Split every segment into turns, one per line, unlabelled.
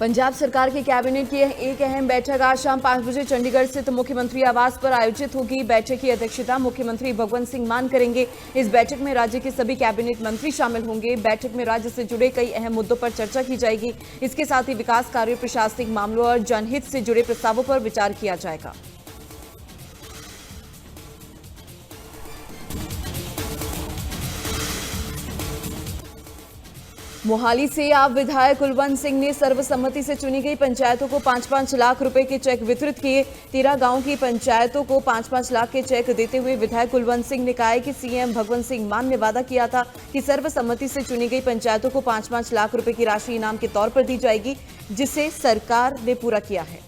पंजाब सरकार की कैबिनेट की एक अहम बैठक आज शाम 5 बजे चंडीगढ़ स्थित मुख्यमंत्री आवास पर आयोजित होगी। बैठक की अध्यक्षता मुख्यमंत्री भगवंत सिंह मान करेंगे। इस बैठक में राज्य के सभी कैबिनेट मंत्री शामिल होंगे। बैठक में राज्य से जुड़े कई अहम मुद्दों पर चर्चा की जाएगी। इसके साथ ही विकास कार्यों, प्रशासनिक मामलों और जनहित से जुड़े प्रस्तावों पर विचार किया जाएगा। मोहाली से आप विधायक कुलवंत सिंह ने सर्वसम्मति से चुनी गई पंचायतों को 5-5 लाख रुपए के चेक वितरित किए। 13 गांव की पंचायतों को 5-5 लाख के चेक देते हुए विधायक कुलवंत सिंह ने कहा है कि सीएम भगवंत सिंह मान ने वादा किया था कि सर्वसम्मति से चुनी गई पंचायतों को 5-5 लाख रुपए की राशि इनाम के तौर पर दी जाएगी, जिसे सरकार ने पूरा किया है।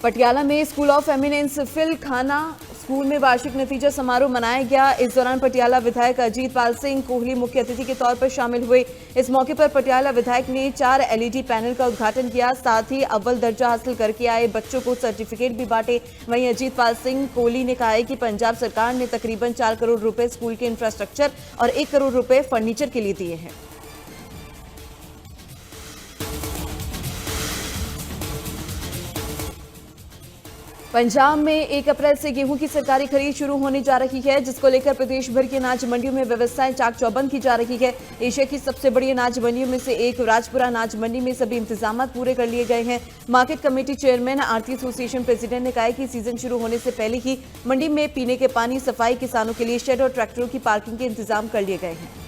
पटियाला में स्कूल ऑफ एमिनेंस फिल खाना स्कूल में वार्षिक नतीजा समारोह मनाया गया। इस दौरान पटियाला विधायक अजीत पाल सिंह कोहली मुख्य अतिथि के तौर पर शामिल हुए। इस मौके पर पटियाला विधायक ने 4 LED पैनल का उद्घाटन किया। साथ ही अव्वल दर्जा हासिल करके आए बच्चों को सर्टिफिकेट भी बांटे। वहीं अजीत पाल सिंह कोहली ने कहा है कि पंजाब सरकार ने तकरीबन 4 करोड़ रुपए स्कूल के इंफ्रास्ट्रक्चर और 1 करोड़ रुपए फर्नीचर के लिए दिए हैं। पंजाब में 1 अप्रैल से गेहूं की सरकारी खरीद शुरू होने जा रही है, जिसको लेकर प्रदेश भर की अनाज मंडियों में व्यवस्थाएं चाक चौबंद की जा रही है। एशिया की सबसे बड़ी अनाज मंडियों में से एक राजपुरा अनाज मंडी में सभी इंतजाम पूरे कर लिए गए हैं। मार्केट कमेटी चेयरमैन आरती एसोसिएशन प्रेसिडेंट ने कहा है कि सीजन शुरू होने से पहले ही मंडी में पीने के पानी, सफाई, किसानों के लिए शेड और ट्रैक्टरों की पार्किंग के इंतजाम कर लिए गए हैं।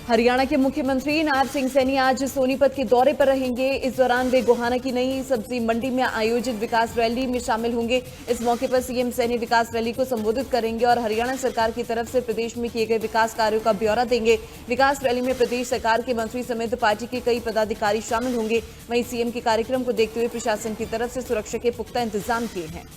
हरियाणा के मुख्यमंत्री नायब सिंह सैनी आज सोनीपत के दौरे पर रहेंगे। इस दौरान वे गोहाना की नई सब्जी मंडी में आयोजित विकास रैली में शामिल होंगे। इस मौके पर सीएम सैनी विकास रैली को संबोधित करेंगे और हरियाणा सरकार की तरफ से प्रदेश में किए गए विकास कार्यों का ब्यौरा देंगे। विकास रैली में प्रदेश सरकार के मंत्री समेत पार्टी के कई पदाधिकारी शामिल होंगे। वहीं सीएम के कार्यक्रम को देखते हुए प्रशासन की तरफ से सुरक्षा के पुख्ता इंतजाम किए हैं।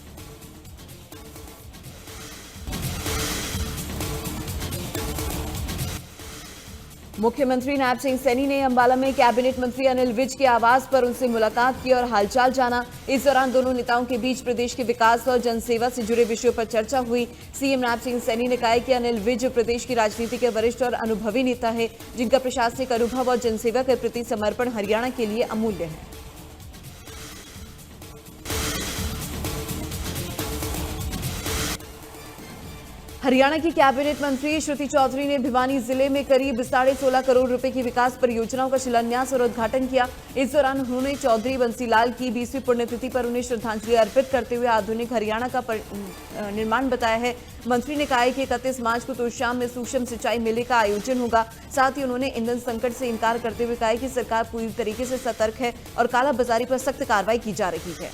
मुख्यमंत्री नायब सिंह सैनी ने अंबाला में कैबिनेट मंत्री अनिल विज के आवास पर उनसे मुलाकात की और हालचाल जाना। इस दौरान दोनों नेताओं के बीच प्रदेश के विकास और जनसेवा से जुड़े विषयों पर चर्चा हुई। सीएम नायब सिंह सैनी ने कहा कि अनिल विज प्रदेश की राजनीति के वरिष्ठ और अनुभवी नेता है, जिनका प्रशासनिक अनुभव और जनसेवा के प्रति समर्पण हरियाणा के लिए अमूल्य है। हरियाणा की कैबिनेट मंत्री श्रुति चौधरी ने भिवानी जिले में करीब 16.5 करोड़ रुपए की विकास परियोजनाओं का शिलान्यास और उद्घाटन किया। इस दौरान उन्होंने चौधरी बंसीलाल की 20वीं पुण्यतिथि पर उन्हें श्रद्धांजलि अर्पित करते हुए आधुनिक हरियाणा का निर्माण बताया है। मंत्री ने कहा है कि 31 मार्च को तोशाम में सूक्ष्म सिंचाई मेले का आयोजन होगा। साथ ही उन्होंने ईंधन संकट से इनकार करते हुए कहा है कि सरकार पूरी तरीके से सतर्क है और कालाबाजारी पर सख्त कार्रवाई की जा रही है।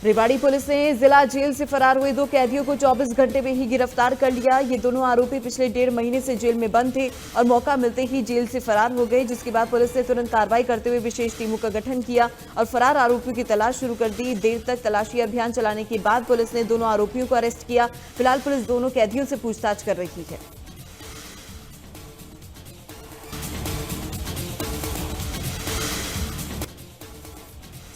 रेवाड़ी पुलिस ने जिला जेल से फरार हुए 2 कैदियों को 24 घंटे में ही गिरफ्तार कर लिया। ये दोनों आरोपी पिछले 1.5 महीने से जेल में बंद थे और मौका मिलते ही जेल से फरार हो गए, जिसके बाद पुलिस ने तुरंत कार्रवाई करते हुए विशेष टीमों का गठन किया और फरार आरोपियों की तलाश शुरू कर दी। देर तक तलाशी अभियान चलाने के बाद पुलिस ने दोनों आरोपियों को अरेस्ट किया। फिलहाल पुलिस दोनों कैदियों से पूछताछ कर रही है।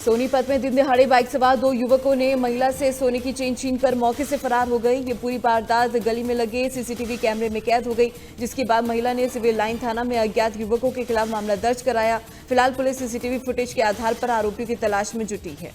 सोनीपत में दिन दहाड़े बाइक सवार 2 युवकों ने महिला से सोने की चेन छीनकर मौके से फरार हो गए। ये पूरी वारदात गली में लगे सीसीटीवी कैमरे में कैद हो गई, जिसके बाद महिला ने सिविल लाइन थाना में अज्ञात युवकों के खिलाफ मामला दर्ज कराया। फिलहाल पुलिस सीसीटीवी फुटेज के आधार पर आरोपियों की तलाश में जुटी है।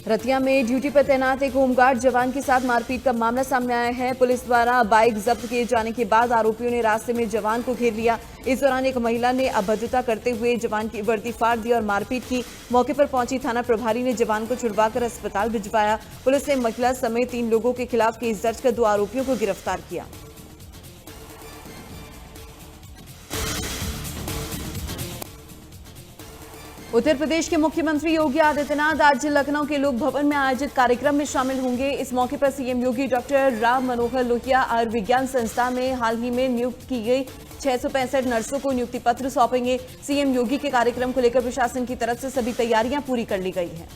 रतिया में ड्यूटी पर तैनात एक होमगार्ड जवान के साथ मारपीट का मामला सामने आया है। पुलिस द्वारा बाइक जब्त किए जाने के बाद आरोपियों ने रास्ते में जवान को घेर लिया। इस दौरान एक महिला ने अभद्रता करते हुए जवान की वर्दी फाड़ दी और मारपीट की। मौके पर पहुंची थाना प्रभारी ने जवान को छुड़वाकर अस्पताल भिजवाया। पुलिस ने महिला समेत 3 लोगों के खिलाफ केस दर्ज कर 2 आरोपियों को गिरफ्तार किया। उत्तर प्रदेश के मुख्यमंत्री योगी आदित्यनाथ आज लखनऊ के लोक भवन में आयोजित कार्यक्रम में शामिल होंगे। इस मौके पर सीएम योगी डॉक्टर राम मनोहर लोहिया आयुर्विज्ञान संस्थान में हाल ही में नियुक्त की गई 665 नर्सों को नियुक्ति पत्र सौंपेंगे। सीएम योगी के कार्यक्रम को लेकर प्रशासन की तरफ से सभी तैयारियां पूरी कर ली गई हैं।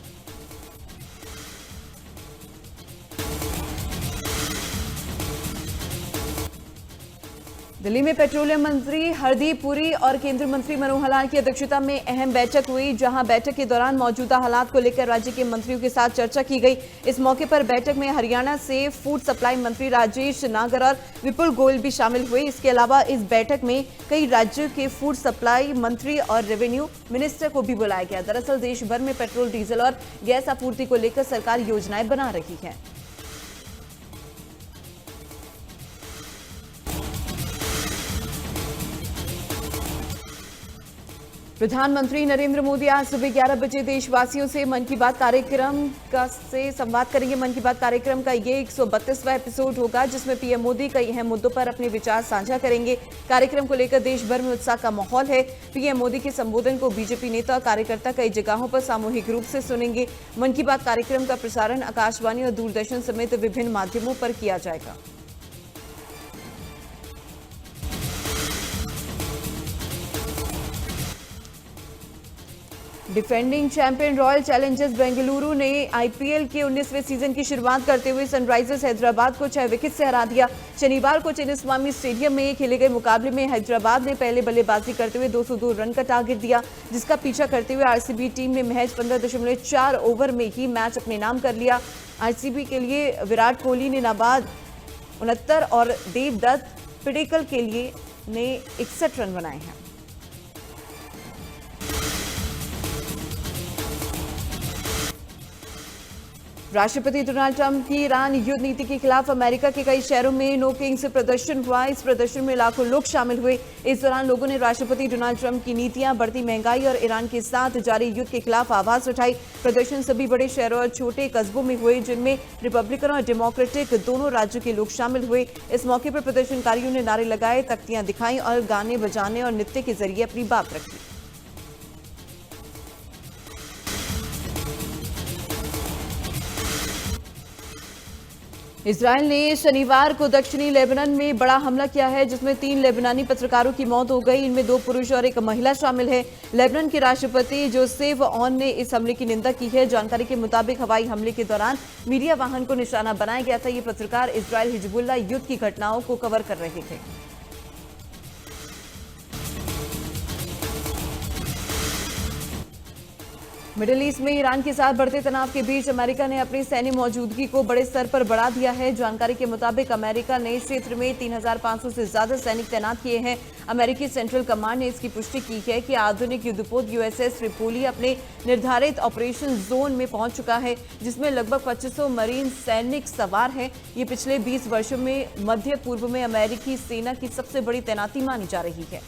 दिल्ली में पेट्रोलियम मंत्री हरदीप पुरी और केंद्रीय मंत्री मनोहर लाल की अध्यक्षता में अहम बैठक हुई, जहां बैठक के दौरान मौजूदा हालात को लेकर राज्य के मंत्रियों के साथ चर्चा की गई। इस मौके पर बैठक में हरियाणा से फूड सप्लाई मंत्री राजेश नागर और विपुल गोयल भी शामिल हुए। इसके अलावा इस बैठक में कई राज्यों के फूड सप्लाई मंत्री और रेवेन्यू मिनिस्टर को भी बुलाया गया। दरअसल देश भर में पेट्रोल, डीजल और गैस आपूर्ति को लेकर सरकार योजनाएं बना रही है। प्रधानमंत्री नरेंद्र मोदी आज सुबह 11 बजे देशवासियों से मन की बात कार्यक्रम से संवाद करेंगे। मन की बात कार्यक्रम का ये 132वां एपिसोड होगा, जिसमें पीएम मोदी कई अहम मुद्दों पर अपने विचार साझा करेंगे। कार्यक्रम को लेकर देश भर में उत्साह का माहौल है। पीएम मोदी के संबोधन को बीजेपी नेता और कार्यकर्ता कई जगहों पर सामूहिक रूप से सुनेंगे। मन की बात कार्यक्रम का प्रसारण आकाशवाणी और दूरदर्शन समेत विभिन्न माध्यमों पर किया जाएगा। Defending champion royal Challengers Bengaluru ने आईपीएल के 19वें सीजन की शुरुआत करते हुए सनराइजर्स हैदराबाद को 6 विकेट से हरा दिया। शनिवार को चिन्नास्वामी स्टेडियम में खेले गए मुकाबले में हैदराबाद ने पहले बल्लेबाजी करते हुए 202 रन का टारगेट दिया, जिसका पीछा करते हुए आरसीबी टीम ने महज 15.4 ओवर में ही मैच अपने नाम कर लिया। आरसीबी के लिए विराट कोहली ने नाबाद 69 और देवदत्त पिडिक्कल के लिए ने 61 रन बनाए हैं। राष्ट्रपति डोनाल्ड ट्रंप की ईरान युद्ध नीति के खिलाफ अमेरिका के कई शहरों में नो किंग्स प्रदर्शन हुआ। इस प्रदर्शन में लाखों लोग शामिल हुए। इस दौरान लोगों ने राष्ट्रपति डोनाल्ड ट्रंप की नीतियां, बढ़ती महंगाई और ईरान के साथ जारी युद्ध के खिलाफ आवाज उठाई। प्रदर्शन सभी बड़े शहरों और छोटे कस्बों में हुए, जिनमें रिपब्लिकन और डेमोक्रेटिक दोनों राज्यों के लोग शामिल हुए। इस मौके पर प्रदर्शनकारियों ने नारे लगाए, तख्तियां दिखाई और गाने बजाने और नृत्य के जरिए अपनी बात रखी। इजरायल ने शनिवार को दक्षिणी लेबनान में बड़ा हमला किया है, जिसमें 3 लेबनानी पत्रकारों की मौत हो गई। इनमें 2 पुरुष और 1 महिला शामिल है। लेबनान के राष्ट्रपति जोसेफ ऑन ने इस हमले की निंदा की है। जानकारी के मुताबिक हवाई हमले के दौरान मीडिया वाहन को निशाना बनाया गया था। ये पत्रकार इजरायल हिजबुल्लाह युद्ध की घटनाओं को कवर कर रहे थे। मिडिल ईस्ट में ईरान के साथ बढ़ते तनाव के बीच अमेरिका ने अपनी सैन्य मौजूदगी को बड़े स्तर पर बढ़ा दिया है। जानकारी के मुताबिक अमेरिका ने क्षेत्र में 3500 से ज्यादा सैनिक तैनात किए हैं। अमेरिकी सेंट्रल कमांड ने इसकी पुष्टि की है कि आधुनिक युद्धपोत यूएसएस ट्रिपोली अपने निर्धारित ऑपरेशन जोन में पहुंच चुका है, जिसमें लगभग 2500 मरीन सैनिक सवार हैं। ये पिछले 20 वर्षों में मध्य पूर्व में अमेरिकी सेना की सबसे बड़ी तैनाती मानी जा रही है।